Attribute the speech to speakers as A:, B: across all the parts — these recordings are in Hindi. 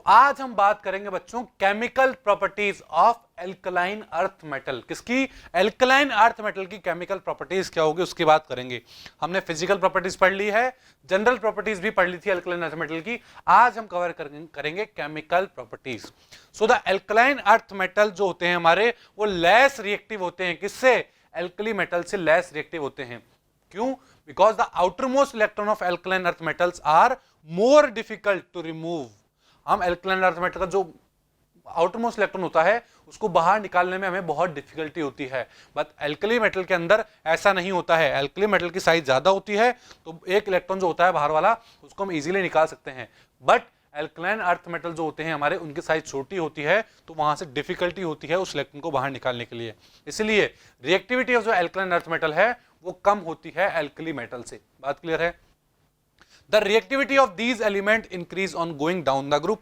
A: आज हम बात करेंगे बच्चों chemical properties of alkaline earth metal. किसकी? एल्कलाइन अर्थ मेटल की केमिकल प्रॉपर्टीज क्या होगी उसकी बात करेंगे। हमने फिजिकल प्रॉपर्टीज पढ़ ली है, जनरल प्रॉपर्टीज भी पढ़ ली थी एल्कलाइन अर्थ मेटल की। आज हम कवर करेंगे chemical properties. So the alkaline earth metal जो होते हैं हमारे, वो लेस रिएक्टिव होते हैं। किससे? एल्कली मेटल से लेस रिएक्टिव होते हैं। क्यों? Because the outermost electron of alkaline earth metals are more difficult to remove. हम एल्कलाइन अर्थ मेटल का जो आउटरमोस्ट इलेक्ट्रॉन होता है उसको बाहर निकालने में हमें बहुत डिफिकल्टी होती है, बट एल्कली मेटल के अंदर ऐसा नहीं होता है। एल्कली मेटल की साइज ज्यादा होती है तो एक इलेक्ट्रॉन जो होता है बाहर वाला उसको हम इजीली निकाल सकते हैं, बट एल्कलाइन अर्थ मेटल जो होते हैं हमारे, उनकी साइज छोटी होती है तो वहां से डिफिकल्टी होती है उस इलेक्ट्रॉन को बाहर निकालने के लिए। इसलिए रिएक्टिविटी ऑफ जो एल्कलाइन अर्थ मेटल है वो कम होती है एल्कली मेटल से। बात क्लियर है? The reactivity of these element increase on going down the group।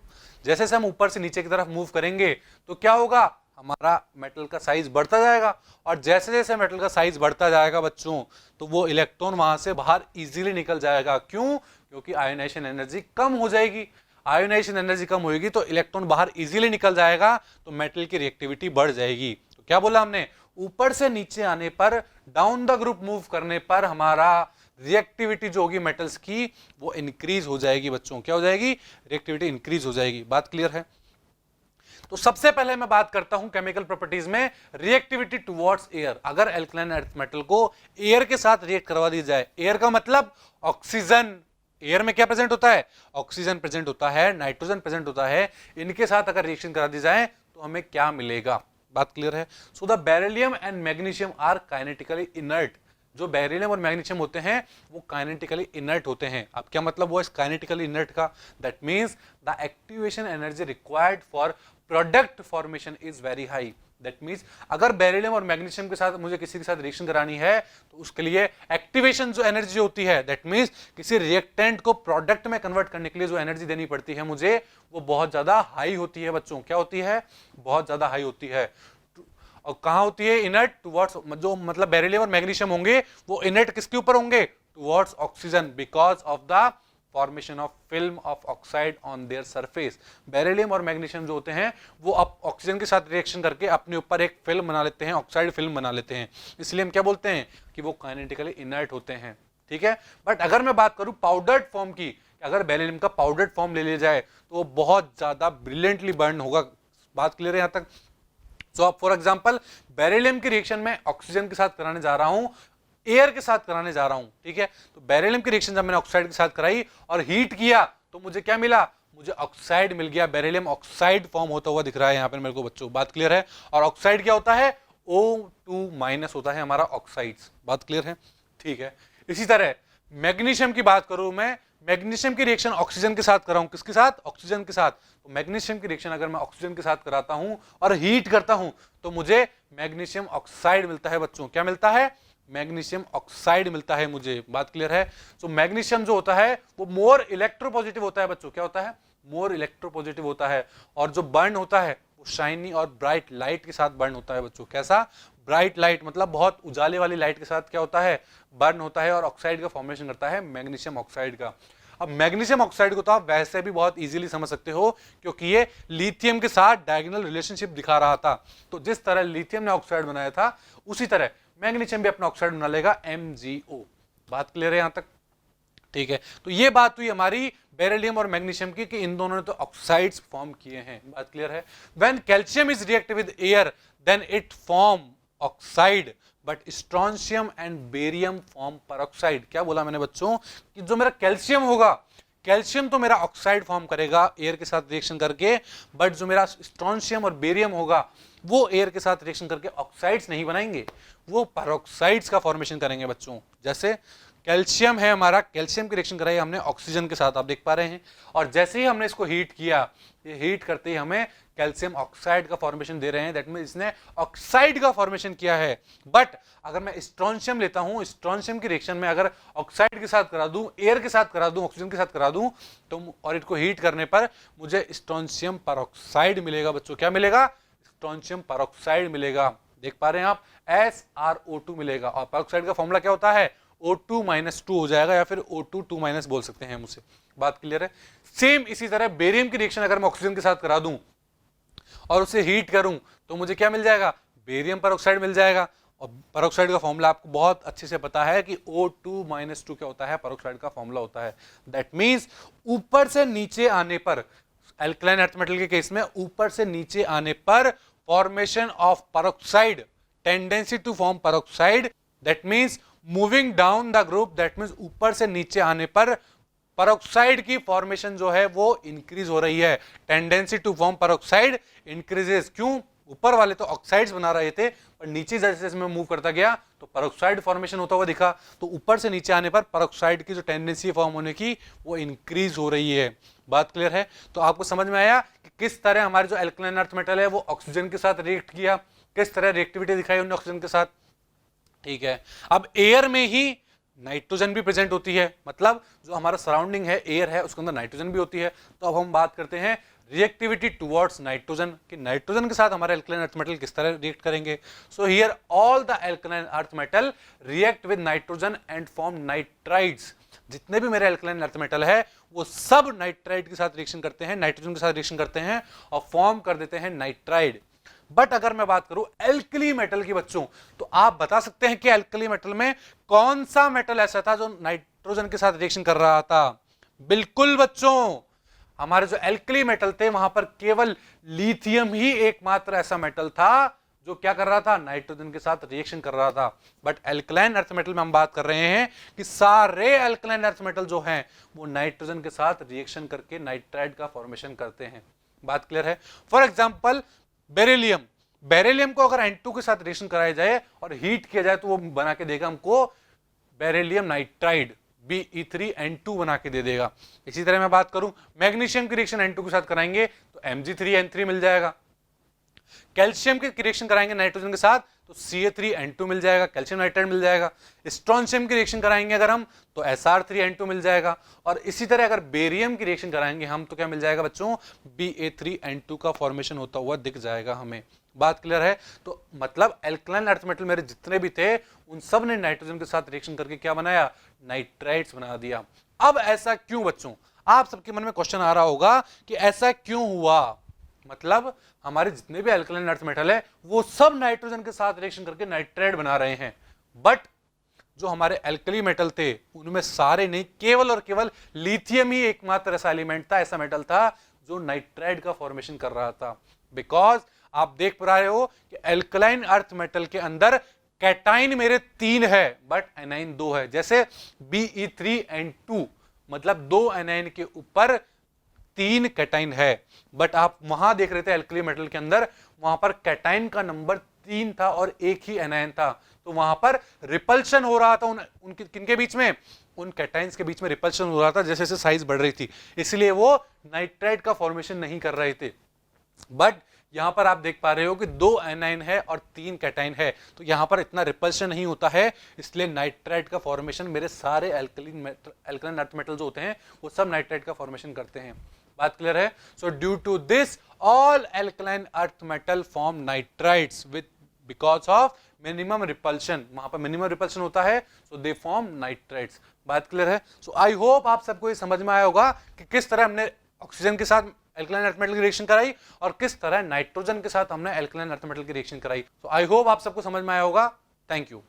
A: जैसे जैसे हम ऊपर से नीचे की तरफ मूव करेंगे तो क्या होगा, हमारा मेटल का साइज बढ़ता जाएगा, और जैसे जैसे मेटल का साइज बढ़ता जाएगा बच्चों तो वो इलेक्ट्रॉन वहां से बाहर इजीली निकल जाएगा। क्यों? क्योंकि आयोनाइजेशन एनर्जी कम हो जाएगी। आयोनाइजेशन एनर्जी कम होगी तो इलेक्ट्रॉन बाहर इजीली निकल जाएगा, तो मेटल की रिएक्टिविटी बढ़ जाएगी। तो क्या बोला हमने? ऊपर से नीचे आने पर, डाउन द ग्रुप मूव करने पर हमारा रिएक्टिविटी जो होगी मेटल्स की वो इंक्रीज हो जाएगी बच्चों। क्या हो जाएगी? रिएक्टिविटी इंक्रीज हो जाएगी। बात क्लियर है? तो सबसे पहले मैं बात करता हूं केमिकल प्रॉपर्टीज में रिएक्टिविटी टुवर्ड्स एयर। अगर एल्कलाइन अर्थ मेटल को एयर के साथ रिएक्ट करवा दी जाए, एयर का मतलब ऑक्सीजन, एयर में क्या प्रेजेंट होता है? ऑक्सीजन प्रेजेंट होता है, नाइट्रोजन प्रेजेंट होता है। इनके साथ अगर रिएक्शन करा दी जाए तो हमें क्या मिलेगा? बात क्लियर है? So the beryllium and magnesium are kinetically inert. जो बेरिलियम और मैग्नीशियम होते हैं वो काइनेटिकली इनर्ट होते हैं। अब क्या मतलब हुआ इस काइनेटिकली इनर्ट का? That means the activation energy required for product formation is very high. That means अगर बेरिलियम और मैग्नीशियम के साथ मुझे किसी के साथ रिएक्शन करानी है तो उसके लिए एक्टिवेशन जो एनर्जी होती है, दैट मींस किसी रिएक्टेंट को प्रोडक्ट में कन्वर्ट करने के लिए जो एनर्जी देनी पड़ती है मुझे, वो बहुत ज्यादा हाई होती है बच्चों। क्या होती है? बहुत ज्यादा हाई होती है। और कहां होती है? इनर्ट टुवर्ड्स, जो मतलब बेरिलियम और मैग्नीशियम होंगे वो इनर्ट किसके ऊपर होंगे? Towards oxygen, because of the formation of film of oxide on their surface. Beryllium और मैग्नीशियम जो होते हैं वो अब ऑक्सीजन के साथ रिएक्शन करके अपने ऊपर एक फिल्म बना लेते हैं, ऑक्साइड फिल्म बना लेते हैं। इसलिए हम क्या बोलते हैं कि वो काइनेटिकली इनर्ट होते हैं। ठीक है, बट अगर मैं बात करूं पाउडर्ड फॉर्म की, अगर बेरिलियम का पाउडर्ड फॉर्म ले लिया जाए तो वो बहुत ज्यादा ब्रिलियंटली बर्न होगा। बात क्लियर है यहां तक? सो फॉर एग्जांपल बेरिलियम की रिएक्शन में ऑक्सीजन के साथ कराने जा रहा हूं, एयर के साथ कराने जा रहा हूं। ठीक है, तो बेरिलियम की रिएक्शन जब मैंने ऑक्साइड के साथ कराई और हीट किया तो मुझे क्या मिला? मुझे ऑक्साइड मिल गया। बेरिलियम ऑक्साइड फॉर्म होता हुआ दिख रहा है यहां पर मेरे को बच्चों। बात क्लियर है? और ऑक्साइड क्या होता है? O2- होता है हमारा ऑक्साइड्स। बात क्लियर है? ठीक है, इसी तरह मैग्नीशियम की बात करूं मैं, मैग्नीशियम की रिएक्शन ऑक्सीजन के साथ कराऊं, किसके साथ? ऑक्सीजन के साथ। तो मैग्नीशियम की रिएक्शन अगर मैं ऑक्सीजन के साथ कराता हूं और हीट करता हूं तो मुझे मैग्नीशियम ऑक्साइड मिलता है बच्चों। क्या मिलता है? मैग्नीशियम ऑक्साइड मिलता है मुझे। बात क्लियर है? तो मैग्नीशियम जो होता है वो मोर इलेक्ट्रोपॉजिटिव होता है बच्चों। क्या होता है? मोर इलेक्ट्रोपॉजिटिव होता है, और जो बर्न होता है वो शाइनी और ब्राइट लाइट के साथ बर्न होता है बच्चों। कैसा? ब्राइट लाइट, मतलब बहुत उजाले वाली लाइट के साथ क्या होता है? बर्न होता है, और ऑक्साइड का फॉर्मेशन करता है मैग्नीशियम ऑक्साइड का। अब मैग्नीशियम ऑक्साइड को तो आप वैसे भी बहुत इजीली समझ सकते हो क्योंकि ये लिथियम के साथ डायगोनल रिलेशनशिप दिखा रहा था। तो जिस तरह लिथियम ने ऑक्साइड बनाया था उसी तरह मैग्नीशियम भी अपना ऑक्साइड बना लेगा, MgO। बात क्लियर है यहां तक? ठीक है, तो ये बात हुई हमारी बेरिलियम और मैग्नीशियम की कि इन दोनों ने तो ऑक्साइड्स फॉर्म किए हैं। बात क्लियर है? When calcium is reactive with air then it form oxide, but strontium and barium form peroxide. क्या बोला मैंने बच्चों? कि जो मेरा कैल्शियम होगा, कैल्शियम तो मेरा ऑक्साइड फॉर्म करेगा एयर के साथ रिएक्शन करके, बट जो मेरा स्ट्रोंशियम और बेरियम होगा वो एयर के साथ रिएक्शन करके ऑक्साइड्स नहीं बनाएंगे, वो पेरोक्साइड्स का फॉर्मेशन करेंगे बच्चों। जैसे कैल्शियम है हमारा, कैल्शियम की रिएक्शन कराई हमने ऑक्सीजन के साथ, आप देख पा रहे हैं, और जैसे ही हमने इसको हीट किया, ये हीट करते ही हमें कैल्शियम ऑक्साइड का फॉर्मेशन दे रहे हैं। दैट मीन इसने ऑक्साइड का फॉर्मेशन किया है। बट अगर मैं स्ट्रोंशियम लेता हूं, स्ट्रोंशियम की रिएक्शन में अगर ऑक्साइड के साथ करा दूं, एयर के साथ करा दूं, ऑक्सीजन के साथ करा दूं, तो और इसको हीट करने पर मुझे स्ट्रोंशियम पेरोक्साइड मिलेगा बच्चों। क्या मिलेगा? स्ट्रोंशियम पेरोक्साइड मिलेगा। देख पा रहे हैं आप? SrO2 मिलेगा। और पेरोक्साइड का फॉर्मूला क्या होता है? O2 -2 हो जाएगा, या फिर O2 2- बोल सकते हैं हम उसे। बात क्लियर है? सेम इसी तरह बेरियम की रिएक्शन अगर मैं ऑक्सीजन के साथ करा दूं और उसे हीट करूं तो मुझे क्या मिल जाएगा? बेरियम पेरोक्साइड मिल जाएगा। और पेरोक्साइड का फॉर्मूला आपको बहुत अच्छे से पता है कि O2 -2 क्या होता है? पेरोक्साइड का फॉर्मूला होता है। दैट मींस ऊपर से नीचे आने पर, एल्कलाइन अर्थ मेटल के केस में ऊपर से नीचे आने पर formation of peroxide, tendency to form peroxide, that means moving down the group, that means ऊपर से नीचे आने पर पेरोक्साइड की फॉर्मेशन जो है वो इंक्रीज हो रही है। Tendency to form peroxide increases. क्यों? ऊपर वाले तो ऑक्साइड्स बना रहे थे, पर नीचे जैसे जैसे मैं मूव करता गया तो पेरोक्साइड फॉर्मेशन होता हुआ दिखा। तो ऊपर से नीचे आने पर पेरोक्साइड की जो टेंडेंसी फॉर्म होने की वो इंक्रीज हो रही है। बात क्लियर है? तो आपको समझ में आया कि किस तरह हमारे जो एल्कलाइन अर्थ मेटल है वो ऑक्सीजन के साथ रिएक्ट किया, किस तरह रिएक्टिविटी दिखाई उन्होंने ऑक्सीजन के साथ। ठीक है, अब एयर में ही नाइट्रोजन भी प्रेजेंट होती है, मतलब जो हमारा सराउंडिंग है, एयर है, उसके अंदर नाइट्रोजन भी होती है। तो अब हम बात करते हैं रिएक्टिविटी टुवर्ड्स नाइट्रोजन, कि नाइट्रोजन के साथ हमारे एल्कलाइन अर्थ मेटल किस तरह रिएक्ट करेंगे। So here all the alkaline earth metal react with nitrogen and form nitrides. जितने भी मेरे एल्कलाइन अर्थ मेटल है वो सब नाइट्राइड के साथ रिएक्शन करते हैं, नाइट्रोजन के साथ रिएक्शन करते हैं और फॉर्म कर देते हैं नाइट्राइड। बट अगर मैं बात करूं एल्कली मेटल की बच्चों, तो आप बता सकते हैं कि एल्कली मेटल में कौन सा मेटल ऐसा था जो नाइट्रोजन के साथ रिएक्शन कर रहा था? बिल्कुल बच्चों, हमारे जो एल्कली मेटल थे वहां पर केवल लिथियम ही एकमात्र ऐसा मेटल था जो क्या कर रहा था? नाइट्रोजन के साथ रिएक्शन कर रहा था। बट एल्कलाइन अर्थ मेटल में हम बात कर रहे हैं कि सारे एल्कलाइन अर्थ मेटल जो हैं वो नाइट्रोजन के साथ रिएक्शन करके नाइट्राइड का फॉर्मेशन करते हैं। बात क्लियर है? फॉर एग्जाम्पल बेरिलियम, बेरिलियम को अगर N2 के साथ रिएक्शन कराया जाए और हीट किया जाए तो वो बना के देगा हमको बेरिलियम नाइट्राइड, Be3N2 बना के दे देगा। इसी तरह मैं बात करूं मैग्नीशियम की रिएक्शन N2 के साथ कराएंगे तो Mg3N3 मिल जाएगा। कैल्शियम की रिएक्शन कराएंगे नाइट्रोजन के साथ तो Ca3N2 मिल जाएगा, कैल्शियम नाइट्राइड मिल जाएगा। स्ट्रोंशियम की रिएक्शन कराएंगे अगर हम तो Sr3N2 मिल जाएगा। और इसी तरह अगर बेरियम की रिएक्शन कराएंगे हम तो क्या मिल जाएगा बच्चों? Ba3N2 का फॉर्मेशन होता हुआ दिख जाएगा हमें। बात क्लियर है? तो मतलब एल्कलाइन अर्थ मेटल मेरे जितने भी थे उन सब ने नाइट्रोजन के साथ रिएक्शन करके क्या बनाया? नाइट्राइड्स बना दिया। अब ऐसा क्यों बच्चों? आप सबके मन में क्वेश्चन आ रहा होगा कि ऐसा क्यों हुआ? मतलब हमारे जितने भी एल्कलाइन अर्थ मेटल है वो सब नाइट्रोजन के साथ रिएक्शन करके नाइट्राइड बना रहे हैं, बट जो हमारे एल्कली मेटल थे उनमें सारे नहीं, केवल और केवल लिथियम ही एकमात्र ऐसा एलिमेंट था, ऐसा मेटल था जो नाइट्राइड का फॉर्मेशन कर रहा था। बिकॉज आप देख पा रहे हो कि एल्कलाइन अर्थ मेटल के अंदर कैटाइन मेरे 3 है बट एनाइन 2 है। जैसे Be3N2 मतलब 2 एनाइन के ऊपर 3 कैटाइन है, बट आप वहां देख रहे थे एल्कली मेटल के अंदर वहां पर कैटाइन का नंबर 3 था और एक ही एनायन था। तो वहां पर रिपल्शन हो रहा था उनके किनके बीच में? उन कैटाइन्स के बीच में रिपल्शन हो रहा था जैसे जैसे साइज बढ़ रही थी, इसलिए वो नाइट्राइड का फॉर्मेशन नहीं कर रहे थे। बट यहां पर आप देख पा रहे हो कि 2 एनाइन है और 3 कैटाइन है, तो यहां पर इतना रिपल्शन नहीं होता है, इसलिए नाइट्राइड का फॉर्मेशन मेरे सारे एल्कलाइन अर्थ मेटल जो होते हैं वो सब नाइट्राइड का फॉर्मेशन करते हैं। बात क्लियर है? So due to this all alkaline earth metal form nitrides with because of minimum repulsion. वहां पर मिनिमम रिपल्शन होता है, सो दे फॉर्म नाइट्राइड्स। बात क्लियर है? सो आई होप आप सबको ये समझ में आया होगा कि किस तरह हमने ऑक्सीजन के साथ एल्कलाइन अर्थ मेटल की रिएक्शन कराई और किस तरह नाइट्रोजन के साथ हमने एल्कलाइन अर्थ मेटल की रिएक्शन कराई। सो आई होप आप सबको समझ में आया होगा। Thank you.